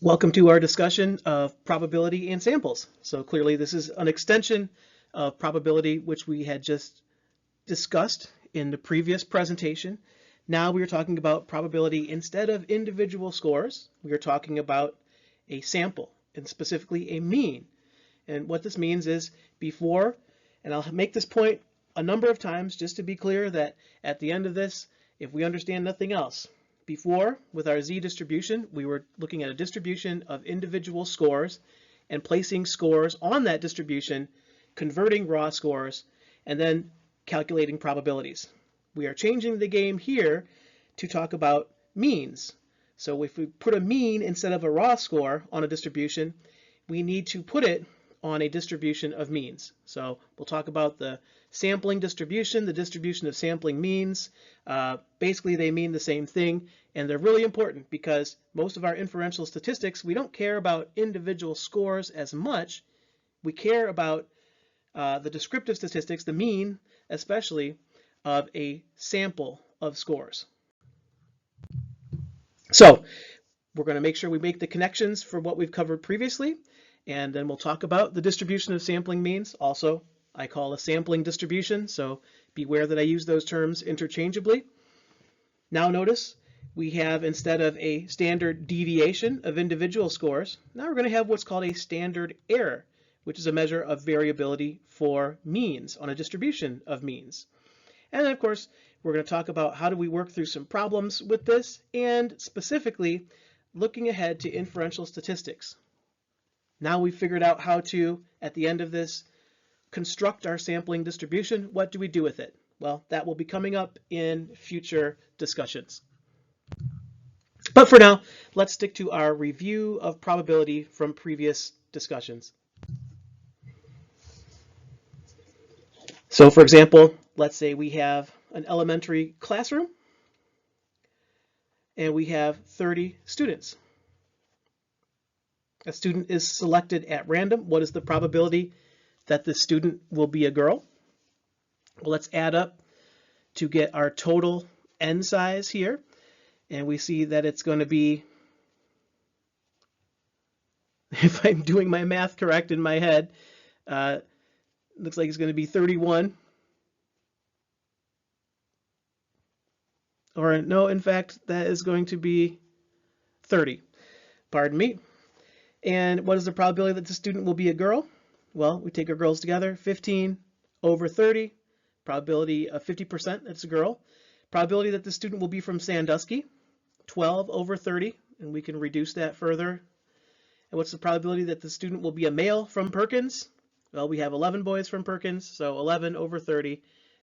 Welcome to our discussion of probability and samples. So clearly this is an extension of probability which we had just discussed in the previous presentation. Now we are talking about probability instead of individual scores. We are talking about a sample and specifically a mean. And what this means is before, and I'll make this point a number of times just to be clear that at the end of this, if we understand nothing else, before, with our Z distribution, we were looking at a distribution of individual scores and placing scores on that distribution, converting raw scores, and then calculating probabilities. We are changing the game here to talk about means. So if we put a mean instead of a raw score on a distribution, we need to put it on a distribution of means. So we'll talk about the sampling distribution, the distribution of sampling means. Basically, they mean the same thing, and they're really important because most of our inferential statistics, we don't care about individual scores as much. We care about the descriptive statistics, the mean especially, of a sample of scores. So we're going to make sure we make the connections for what we've covered previously, and then we'll talk about the distribution of sampling means. Also, I call a sampling distribution, so beware that I use those terms interchangeably. Now notice we have, instead of a standard deviation of individual scores, now we're going to have what's called a standard error, which is a measure of variability for means on a distribution of means. And then, of course, we're going to talk about how do we work through some problems with this, and specifically looking ahead to inferential statistics. Now we've figured out how to, at the end of this, construct our sampling distribution. What do we do with it? Well, that will be coming up in future discussions. But for now, let's stick to our review of probability from previous discussions. So for example, let's say we have an elementary classroom and we have 30 students. A student is selected at random. What is the probability that the student will be a girl? Well, let's add up to get our total n size here. And we see that it's going to be, if I'm doing my math correct in my head, looks like it's going to be 31. Or no, in fact, that is going to be 30. Pardon me. And what is the probability that the student will be a girl? Well, we take our girls together, 15 over 30, probability of 50% that's a girl. Probability that the student will be from Sandusky, 12 over 30, and we can reduce that further. And what's the probability that the student will be a male from Perkins? Well, we have 11 boys from Perkins, so 11 over 30,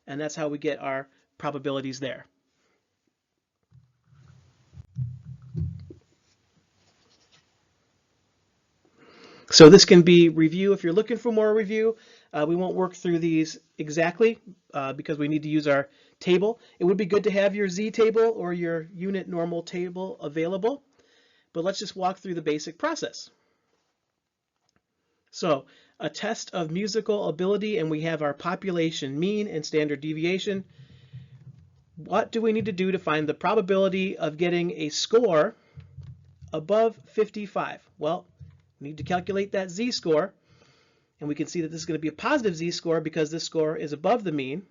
and that's how we get our probabilities there. So this can be review if you're looking for more review. We won't work through these exactly because we need to use our table. It would be good to have your Z table or your unit normal table available, but let's just walk through the basic process. So a test of musical ability, and we have our population mean and standard deviation. What do we need to do to find the probability of getting a score above 55? Well, we need to calculate that z-score, and we can see that this is going to be a positive z-score because this score is above the mean.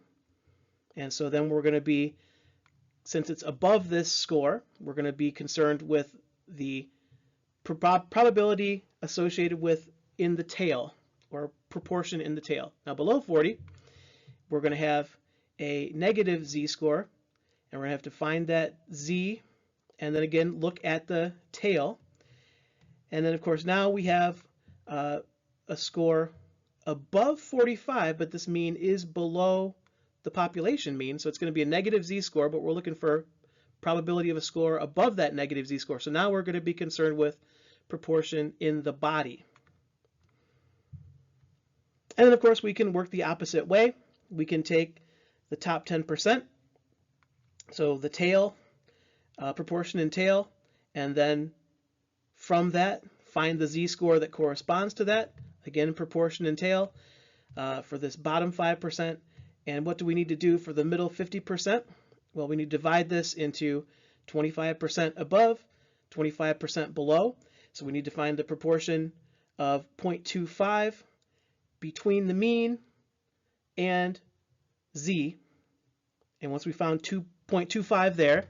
And so then we're going to be, since it's above this score, we're going to be concerned with the probability associated with in the tail, or proportion in the tail. Now below 40, we're going to have a negative z-score, and we're going to have to find that z, and then again look at the tail. And then, of course, now we have a score above 45, but this mean is below the population mean. So it's going to be a negative z-score, but we're looking for probability of a score above that negative z-score. So now we're going to be concerned with proportion in the body. And then, of course, we can work the opposite way. We can take the top 10%, so the tail, proportion in tail, and then from that, find the z-score that corresponds to that. Again, proportion in tail for this bottom 5%. And what do we need to do for the middle 50%? Well, we need to divide this into 25% above, 25% below. So we need to find the proportion of 0.25 between the mean and z. And once we found 2.25 there,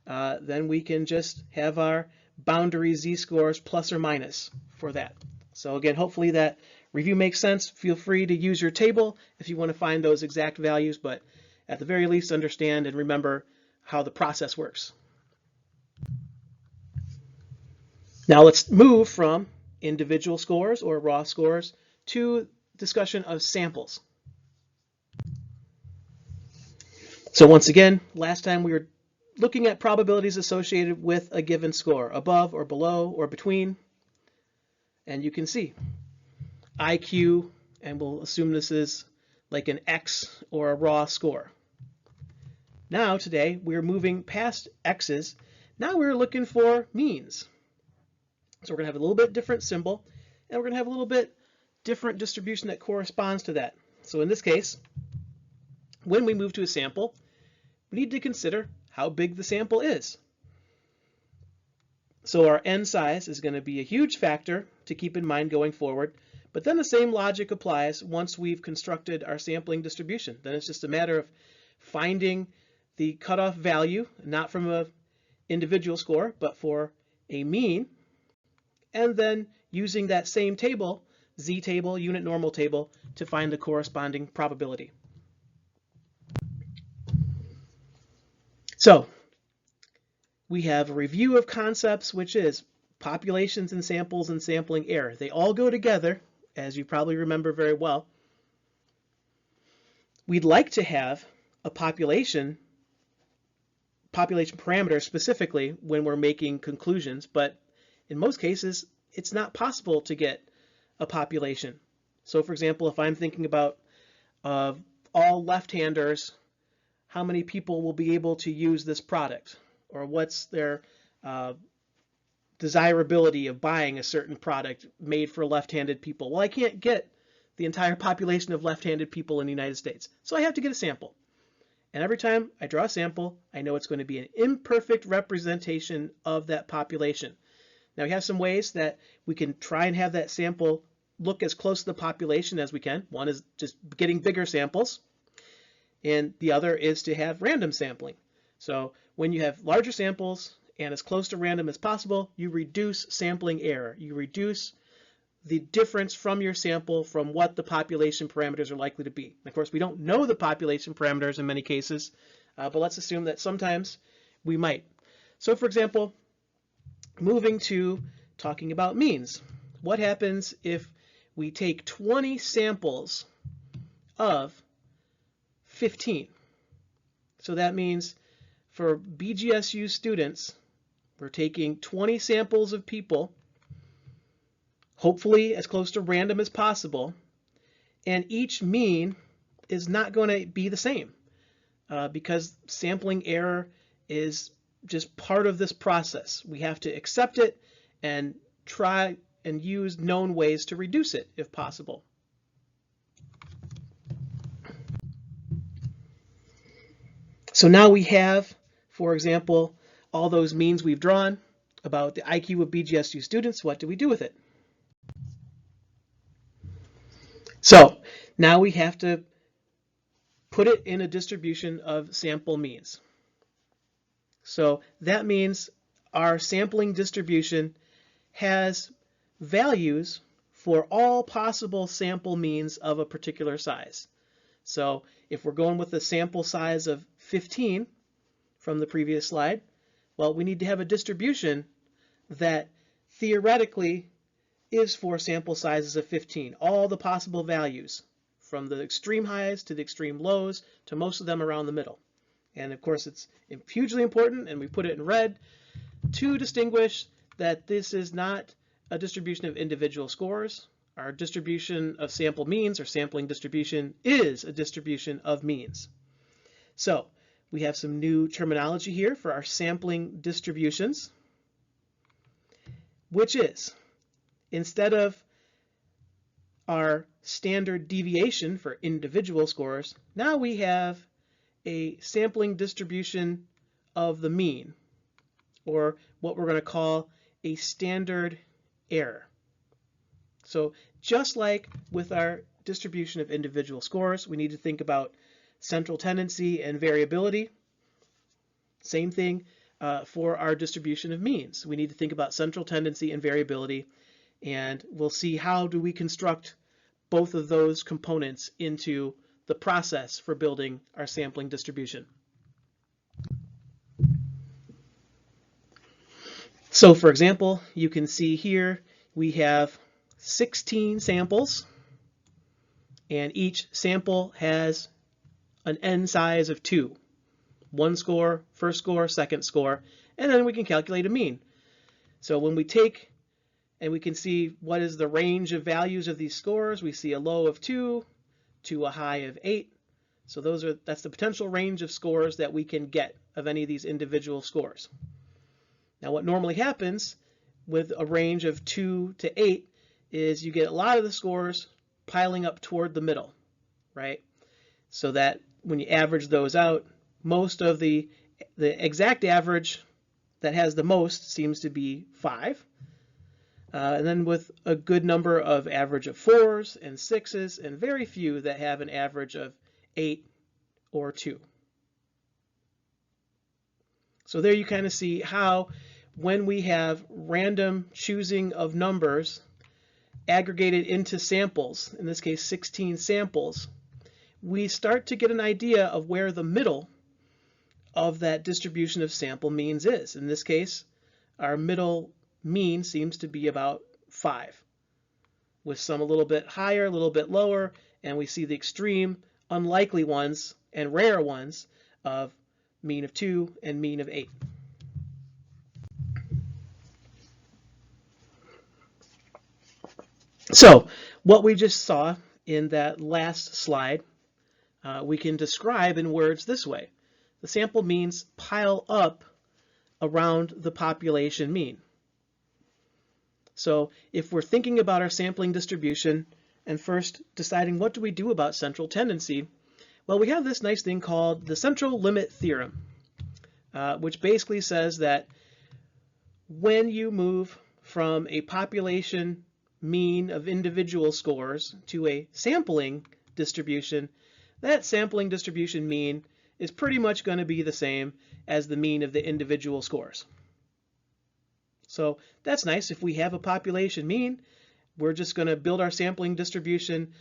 then we can just have our boundary z-scores plus or minus for that. So again, hopefully that review makes sense. Feel free to use your table if you want to find those exact values, but at the very least understand and remember how the process works. Now let's move from individual scores or raw scores to discussion of samples. So once again, last time we were looking at probabilities associated with a given score, above or below or between. And you can see IQ, and we'll assume this is like an X or a raw score. Now today we're moving past X's. Now we're looking for means. So we're going to have a little bit different symbol, and we're going to have a little bit different distribution that corresponds to that. So in this case, when we move to a sample, we need to consider how big the sample is. So our n size is going to be a huge factor to keep in mind going forward, but then the same logic applies once we've constructed our sampling distribution. Then it's just a matter of finding the cutoff value, not from an individual score, but for a mean, and then using that same table, z-table, unit normal table, to find the corresponding probability. So we have a review of concepts, which is populations and samples and sampling error. They all go together, as you probably remember very well. We'd like to have a population parameter specifically when we're making conclusions, but in most cases, it's not possible to get a population. So for example, if I'm thinking about all left-handers, how many people will be able to use this product? Or what's their desirability of buying a certain product made for left-handed people? Well, I can't get the entire population of left-handed people in the United States, so I have to get a sample. And every time I draw a sample, I know it's going to be an imperfect representation of that population. Now we have some ways that we can try and have that sample look as close to the population as we can. One is just getting bigger samples, and the other is to have random sampling. So when you have larger samples and as close to random as possible, you reduce sampling error. You reduce the difference from your sample from what the population parameters are likely to be. And of course, we don't know the population parameters in many cases, but let's assume that sometimes we might. So for example, moving to talking about means. What happens if we take 20 samples of 15? So that means for BGSU students, we're taking 20 samples of people, hopefully as close to random as possible, and each mean is not going to be the same because sampling error is just part of this process. We have to accept it and try and use known ways to reduce it if possible. So now we have, for example, all those means we've drawn about the IQ of BGSU students. What do we do with it? So now we have to put it in a distribution of sample means. So that means our sampling distribution has values for all possible sample means of a particular size. So if we're going with a sample size of 15 from the previous slide, well, we need to have a distribution that theoretically is for sample sizes of 15, all the possible values from the extreme highs to the extreme lows to most of them around the middle. And of course, it's hugely important, and we put it in red to distinguish that this is not a distribution of individual scores. Our distribution of sample means, or sampling distribution, is a distribution of means. So we have some new terminology here for our sampling distributions, which is, instead of our standard deviation for individual scores, now we have a sampling distribution of the mean, or what we're going to call a standard error. So just like with our distribution of individual scores, we need to think about central tendency and variability. Same thing for our distribution of means. We need to think about central tendency and variability, and we'll see how do we construct both of those components into the process for building our sampling distribution. So for example, you can see here we have 16 samples, and each sample has an n size of 2. One score, first score, second score, and then we can calculate a mean. So when we take and we can see what is the range of values of these scores, we see a low of 2 to a high of 8. So that's the potential range of scores that we can get of any of these individual scores. Now what normally happens with a range of 2 to 8 is you get a lot of the scores piling up toward the middle, right? So that when you average those out, most of the exact average that has the most seems to be 5. And then with a good number of average of 4s and 6s, and very few that have an average of 8 or 2. So there you kind of see how when we have random choosing of numbers aggregated into samples, in this case 16 samples, we start to get an idea of where the middle of that distribution of sample means is. In this case, our middle mean seems to be about 5, with some a little bit higher, a little bit lower, and we see the extreme unlikely ones and rare ones of mean of 2 and mean of 8. So what we just saw in that last slide, we can describe in words this way. The sample means pile up around the population mean. So if we're thinking about our sampling distribution and first deciding what do we do about central tendency, well, we have this nice thing called the central limit theorem, which basically says that when you move from a population mean of individual scores to a sampling distribution, that sampling distribution mean is pretty much going to be the same as the mean of the individual scores. So that's nice. If we have a population mean, we're just going to build our sampling distribution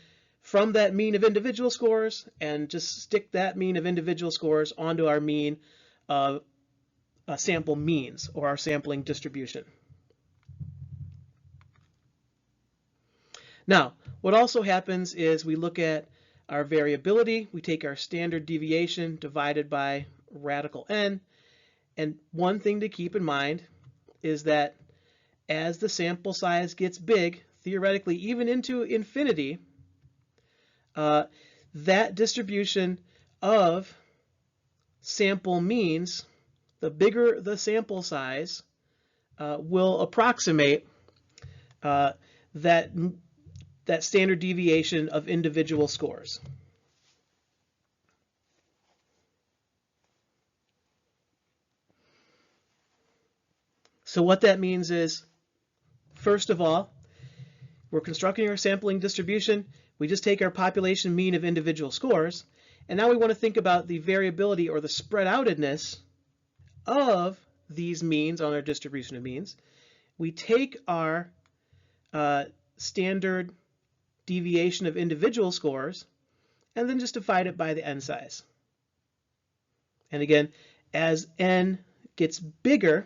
from that mean of individual scores and just stick that mean of individual scores onto our mean of sample means, or our sampling distribution. Now, what also happens is we look at our variability. We take our standard deviation divided by radical n. And one thing to keep in mind is that as the sample size gets big, theoretically even into infinity, that distribution of sample means, the bigger the sample size, will approximate that standard deviation of individual scores. So what that means is, first of all, we're constructing our sampling distribution. We just take our population mean of individual scores, and now we want to think about the variability or the spread outedness of these means on our distribution of means. We take our standard deviation of individual scores and then just divide it by the n size. And again, as n gets bigger,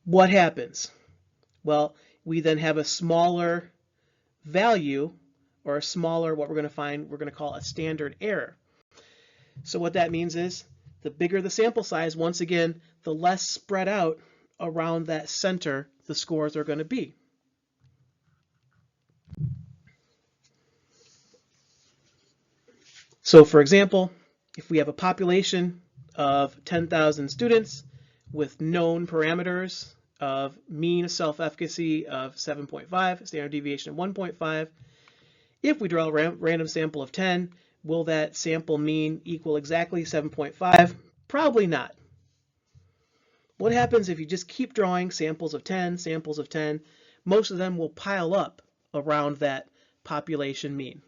what happens? Well, we then have a smaller value, or a smaller, what we're going to call a standard error. So what that means is the bigger the sample size, once again, the less spread out around that center the scores are going to be. So for example, if we have a population of 10,000 students with known parameters of mean self-efficacy of 7.5, standard deviation of 1.5, if we draw a random sample of 10, will that sample mean equal exactly 7.5? Probably not. What happens if you just keep drawing samples of 10, samples of 10? Most of them will pile up around that population mean.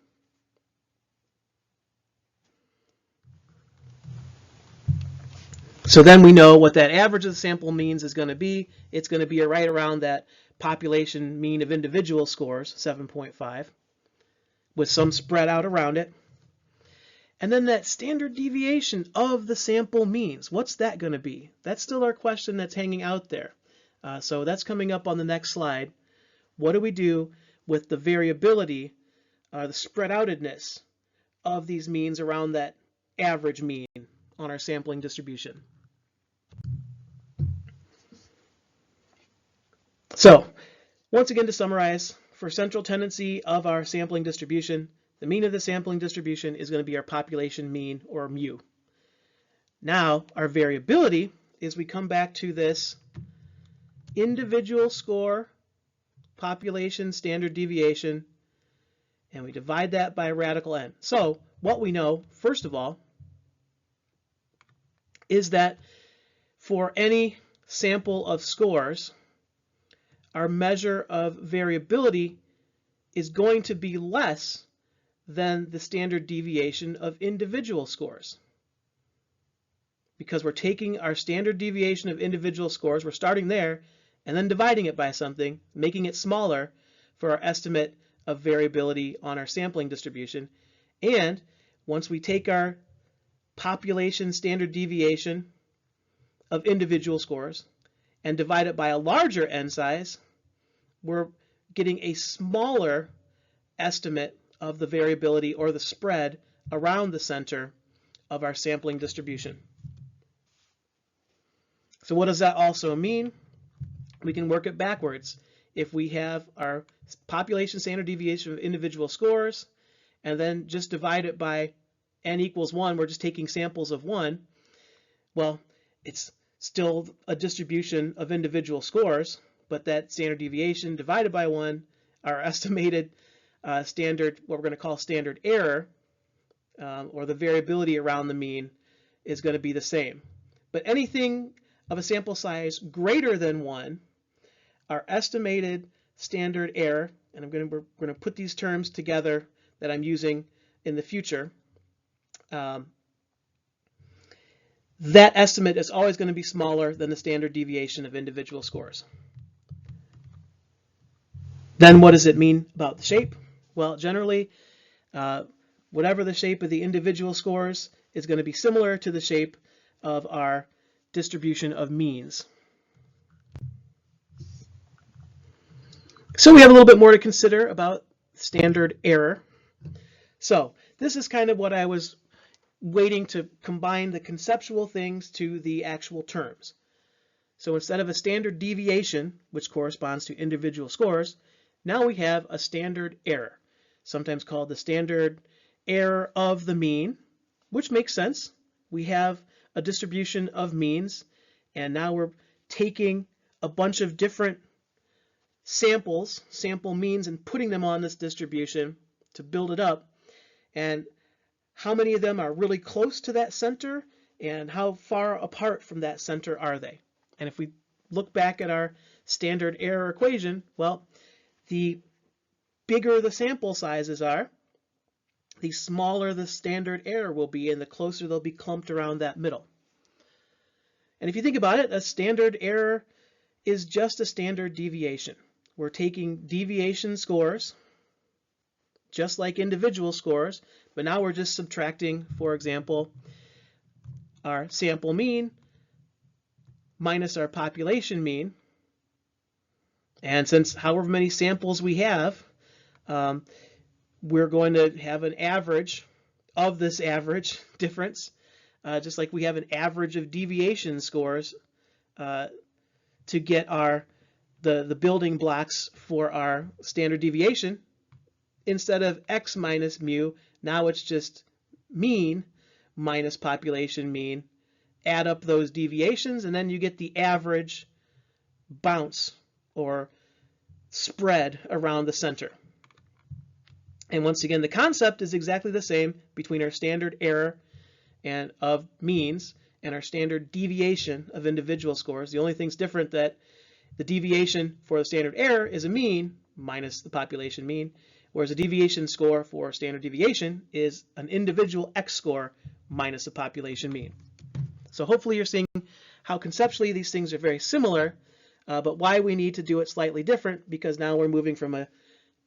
So then we know what that average of the sample means is going to be. It's going to be right around that population mean of individual scores, 7.5, with some spread out around it. And then that standard deviation of the sample means, what's that going to be? That's still our question that's hanging out there. So that's coming up on the next slide. What do we do with the variability, the spread outedness of these means around that average mean on our sampling distribution? So once again, to summarize, for central tendency of our sampling distribution, the mean of the sampling distribution is going to be our population mean, or mu. Now, our variability is we come back to this individual score, population standard deviation, and we divide that by radical n. So what we know, first of all, is that for any sample of scores, our measure of variability is going to be less than the standard deviation of individual scores. Because we're taking our standard deviation of individual scores, we're starting there, and then dividing it by something, making it smaller for our estimate of variability on our sampling distribution. And once we take our population standard deviation of individual scores and divide it by a larger n size, we're getting a smaller estimate of the variability or the spread around the center of our sampling distribution. So what does that also mean? We can work it backwards. If we have our population standard deviation of individual scores and then just divide it by n equals 1, we're just taking samples of 1, well, it's still a distribution of individual scores, but that standard deviation divided by 1, our estimated standard, what we're going to call standard error, or the variability around the mean, is going to be the same. But anything of a sample size greater than 1, our estimated standard error, and we're going to put these terms together that I'm using in the future, that estimate is always going to be smaller than the standard deviation of individual scores. Then what does it mean about the shape? Well, generally, whatever the shape of the individual scores is going to be similar to the shape of our distribution of means. So we have a little bit more to consider about standard error. So this is kind of what I was waiting to combine the conceptual things to the actual terms. So instead of a standard deviation, which corresponds to individual scores, now we have a standard error, sometimes called the standard error of the mean, which makes sense. We have a distribution of means, and now we're taking a bunch of different samples, sample means, and putting them on this distribution to build it up. And how many of them are really close to that center, and how far apart from that center are they? And if we look back at our standard error equation, well, the bigger the sample sizes are, the smaller the standard error will be, and the closer they'll be clumped around that middle. And if you think about it, a standard error is just a standard deviation. We're taking deviation scores, just like individual scores, but now we're just subtracting, for example, our sample mean minus our population mean. And since however many samples we have, we're going to have an average of this average difference, just like we have an average of deviation scores to get the building blocks for our standard deviation. Instead of x minus mu, now it's just mean minus population mean. Add up those deviations, and then you get the average bounce or spread around the center. And once again, the concept is exactly the same between our standard error and of means and our standard deviation of individual scores. The only thing's different that the deviation for the standard error is a mean minus the population mean, whereas a deviation score for standard deviation is an individual x-score minus the population mean. So hopefully you're seeing how conceptually these things are very similar, but why we need to do it slightly different, because now we're moving from a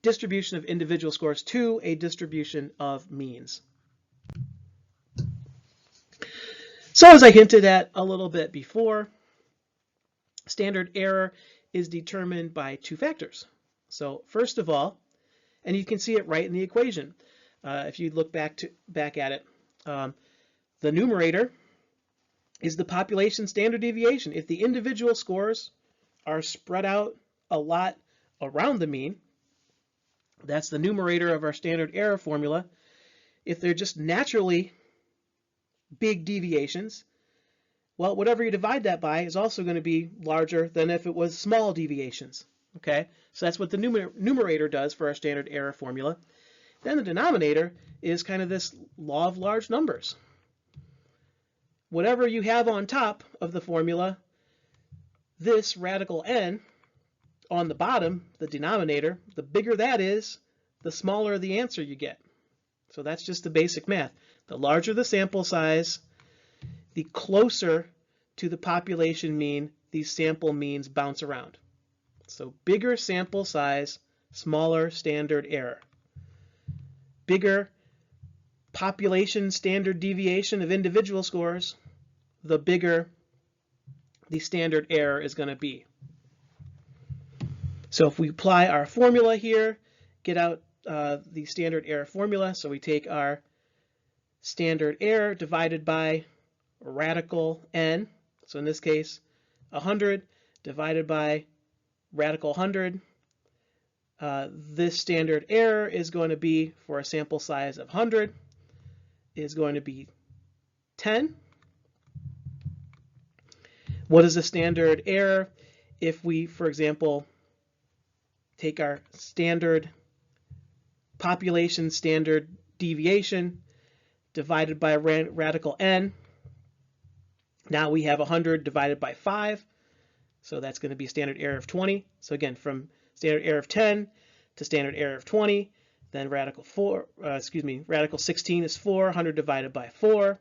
distribution of individual scores to a distribution of means. So as I hinted at a little bit before, standard error is determined by two factors. So first of all, and you can see it right in the equation, if you look back at it, the numerator is the population standard deviation. If the individual scores are spread out a lot around the mean, that's the numerator of our standard error formula. If they're just naturally big deviations, well, whatever you divide that by is also going to be larger than if it was small deviations. Okay, so that's what the numerator does for our standard error formula. Then the denominator is kind of this law of large numbers. Whatever you have on top of the formula, this radical n on the bottom, the denominator, the bigger that is, the smaller the answer you get. So that's just the basic math. The larger the sample size, the closer to the population mean these sample means bounce around. So bigger sample size, smaller standard error. Bigger population standard deviation of individual scores, the bigger the standard error is going to be. So if we apply our formula here, get out the standard error formula, so we take our standard error divided by radical n, so in this case 100 divided by radical 100. This standard error is going to be, for a sample size of 100, is going to be 10. What is the standard error if we, for example, take our standard population standard deviation divided by radical n? Now we have 100 divided by 5, so that's going to be a standard error of 20. So again, from standard error of 10 to standard error of 20, then radical 16 is 4, 100 divided by 4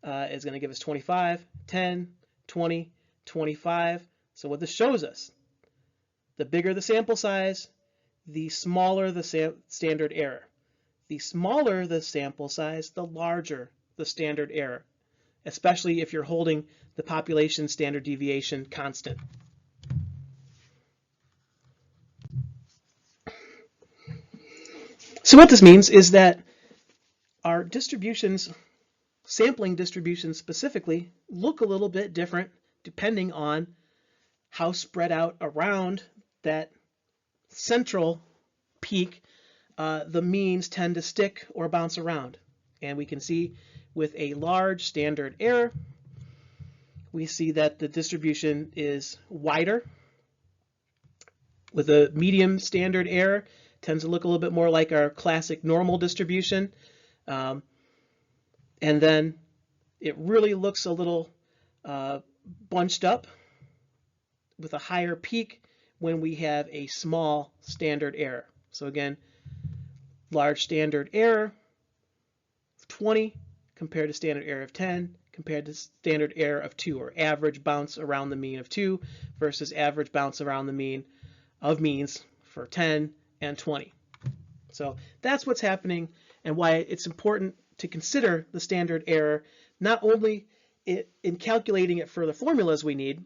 is going to give us 25, 10, 20, 25. So what this shows us, the bigger the sample size, the smaller the standard error. The smaller the sample size, the larger the standard error, especially if you're holding the population standard deviation constant. So what this means is that our distributions, sampling distributions specifically, look a little bit different depending on how spread out around that central peak the means tend to stick or bounce around. And we can see with a large standard error, we see that the distribution is wider. With a medium standard error, tends to look a little bit more like our classic normal distribution. And then it really looks a little bunched up with a higher peak when we have a small standard error. So again, large standard error of 20 compared to standard error of 10 compared to standard error of 2, or average bounce around the mean of 2 versus average bounce around the mean of means for 10 and 20. So that's what's happening, and why it's important to consider the standard error, not only in calculating it for the formulas we need,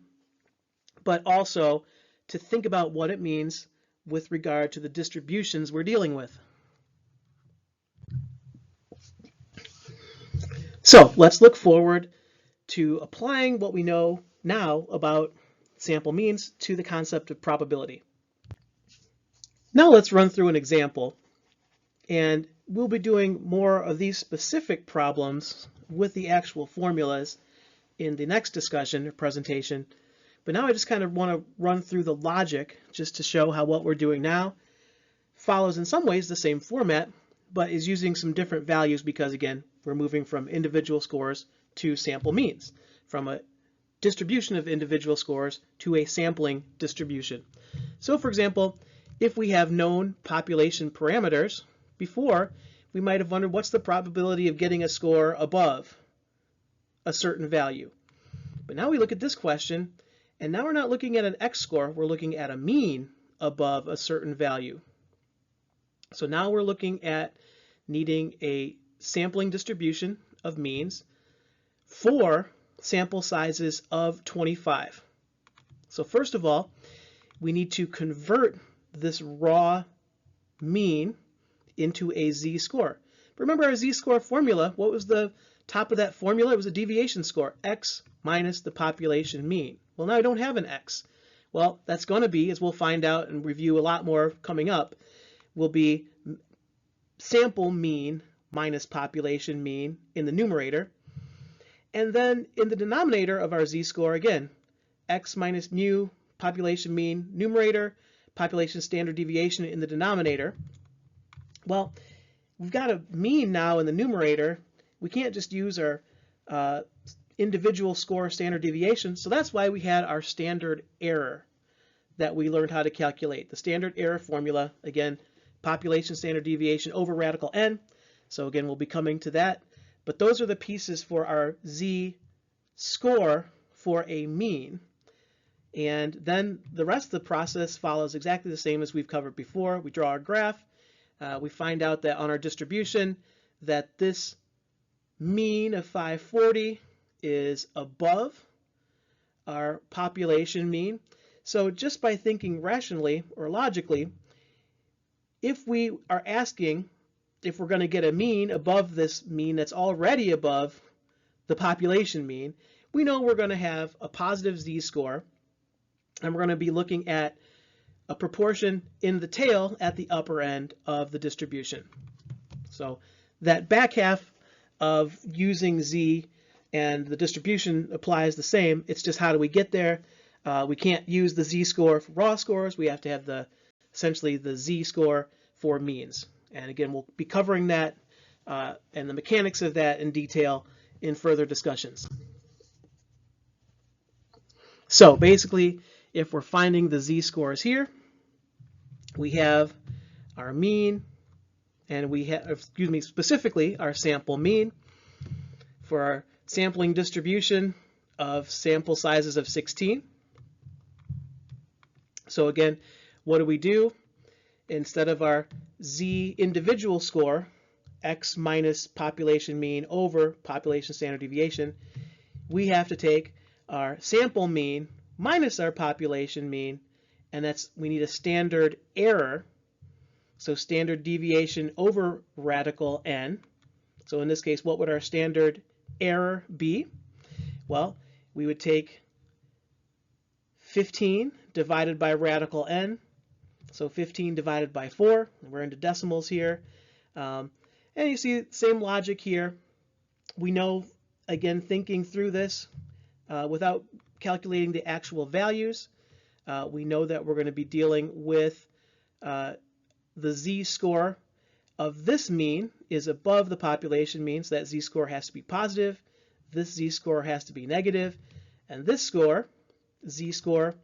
but also to think about what it means with regard to the distributions we're dealing with. So let's look forward to applying what we know now about sample means to the concept of probability. Now let's run through an example, and we'll be doing more of these specific problems with the actual formulas in the next discussion or presentation. But now I just kind of want to run through the logic just to show how what we're doing now follows in some ways the same format, but is using some different values because, again, we're moving from individual scores to sample means. from a distribution of individual scores to a sampling distribution. So for example, if we have known population parameters before, we might have wondered what's the probability of getting a score above a certain value. But now we look at this question, and now we're not looking at an x-score, we're looking at a mean above a certain value. So now we're looking at needing a sampling distribution of means for sample sizes of 25. So first of all, we need to convert this raw mean into a z-score. Remember our z-score formula, what was the top of that formula? It was a deviation score, x minus the population mean. Well, now I don't have an x. Well, that's going to be, as we'll find out and review a lot more coming up, will be sample mean minus population mean in the numerator. And then in the denominator of our z-score, again, x minus mu, population mean, numerator, population standard deviation in the denominator. Well, we've got a mean now in the numerator. We can't just use our individual score standard deviation, so that's why we had our standard error that we learned how to calculate. The standard error formula, again, population standard deviation over radical n. So again, we'll be coming to that. But those are the pieces for our z-score for a mean. And then the rest of the process follows exactly the same as we've covered before. We draw our graph. We find out that on our distribution that this mean of 540 is above our population mean. So just by thinking rationally or logically, if we are asking if we're going to get a mean above this mean that's already above the population mean, we know we're going to have a positive z-score, and we're going to be looking at a proportion in the tail at the upper end of the distribution. So that back half of using z and the distribution applies the same. It's just how do we get there? We can't use the z-score for raw scores. We have to have essentially the z-score for means. And again, we'll be covering that and the mechanics of that in detail in further discussions. So basically, if we're finding the z-scores here, we have our mean, and we have, specifically our sample mean for our sampling distribution of sample sizes of 16. So again, what do? Instead of our z individual score, x minus population mean over population standard deviation, we have to take our sample mean minus our population mean, and we need a standard error. So standard deviation over radical n. So in this case, what would our standard error be? Well, we would take 15 divided by radical n. So 15 divided by 4, we're into decimals here. And you see same logic here. We know, again, thinking through this without calculating the actual values, we know that we're going to be dealing with the z-score of this mean is above the population mean, so that z-score has to be positive. This z-score has to be negative. And this score, z-score,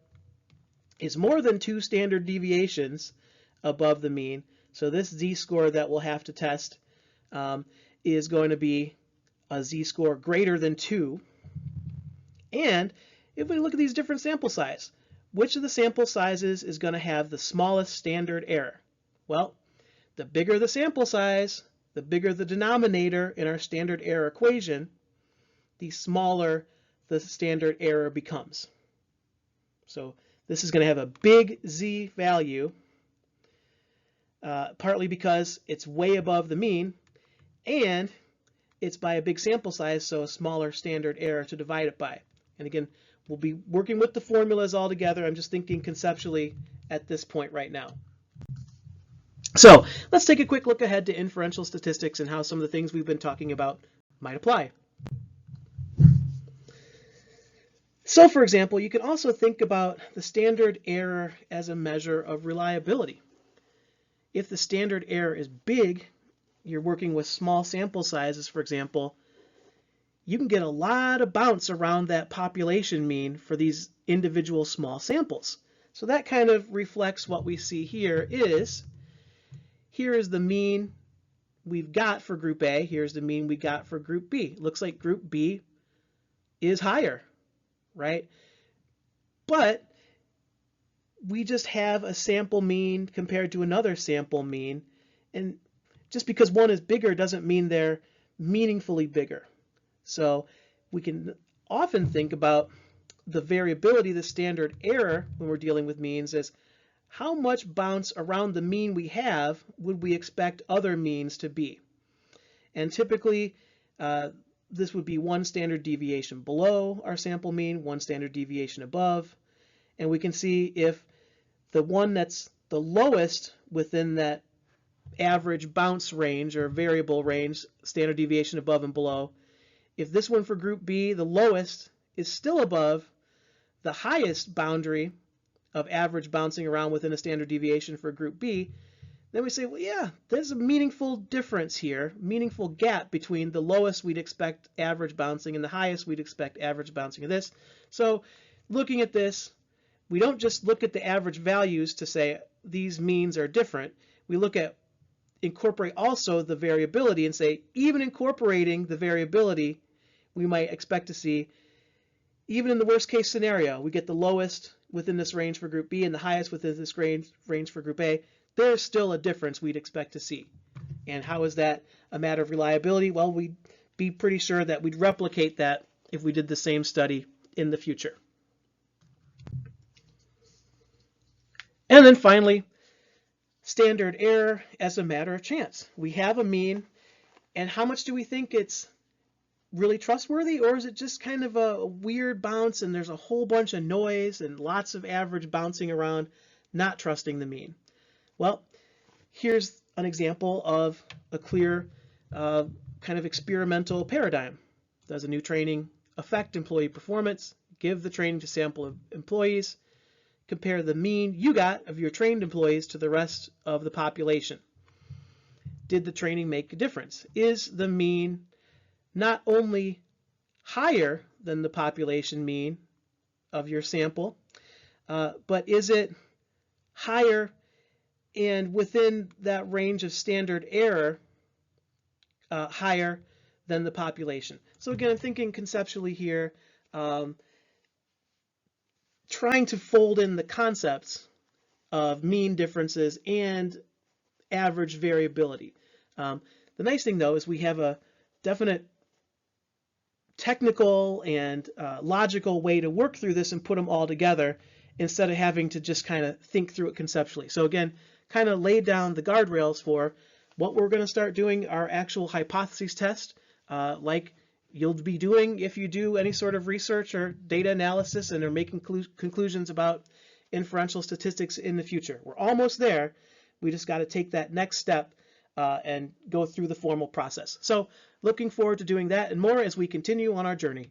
is more than 2 standard deviations above the mean. So this z-score that we'll have to test is going to be a z-score greater than 2. And if we look at these different sample size, which of the sample sizes is going to have the smallest standard error? Well, the bigger the sample size, the bigger the denominator in our standard error equation, the smaller the standard error becomes. So this is going to have a big z value, partly because it's way above the mean, and it's by a big sample size, so a smaller standard error to divide it by. And again, we'll be working with the formulas all together. I'm just thinking conceptually at this point right now. So let's take a quick look ahead to inferential statistics and how some of the things we've been talking about might apply. So for example, you can also think about the standard error as a measure of reliability. If the standard error is big, you're working with small sample sizes, for example, you can get a lot of bounce around that population mean for these individual small samples. So that kind of reflects what we see here is the mean we've got for group A, here's the mean we got for group B. Looks like group B is higher, right? But we just have a sample mean compared to another sample mean, and just because one is bigger doesn't mean they're meaningfully bigger. So we can often think about the variability, the standard error when we're dealing with means as how much bounce around the mean we have would we expect other means to be. And typically this would be one standard deviation below our sample mean, one standard deviation above, and we can see if the one that's the lowest within that average bounce range or variable range, standard deviation above and below, if this one for group B, the lowest, is still above the highest boundary of average bouncing around within a standard deviation for group B, then we say, well, yeah, there's a meaningful difference here, meaningful gap between the lowest we'd expect average bouncing and the highest we'd expect average bouncing of this. So looking at this, we don't just look at the average values to say these means are different. We look at incorporate also the variability and say even incorporating the variability, we might expect to see, even in the worst case scenario, we get the lowest within this range for group B and the highest within this range for group A, there's still a difference we'd expect to see. And how is that a matter of reliability? Well, we'd be pretty sure that we'd replicate that if we did the same study in the future. And then finally, standard error as a matter of chance. We have a mean, and how much do we think it's really trustworthy, or is it just kind of a weird bounce and there's a whole bunch of noise and lots of average bouncing around, not trusting the mean? Well, here's an example of a clear kind of experimental paradigm. Does a new training affect employee performance? Give the training to sample of employees. Compare the mean you got of your trained employees to the rest of the population. Did the training make a difference? Is the mean not only higher than the population mean of your sample, but is it higher and within that range of standard error higher than the population? So again, I'm thinking conceptually here, trying to fold in the concepts of mean differences and average variability. The nice thing though is we have a definite technical and logical way to work through this and put them all together instead of having to just kind of think through it conceptually. So again, kind of lay down the guardrails for what we're going to start doing our actual hypotheses test, like you'll be doing if you do any sort of research or data analysis and are making conclusions about inferential statistics in the future. We're almost there. We just got to take that next step and go through the formal process. So looking forward to doing that and more as we continue on our journey.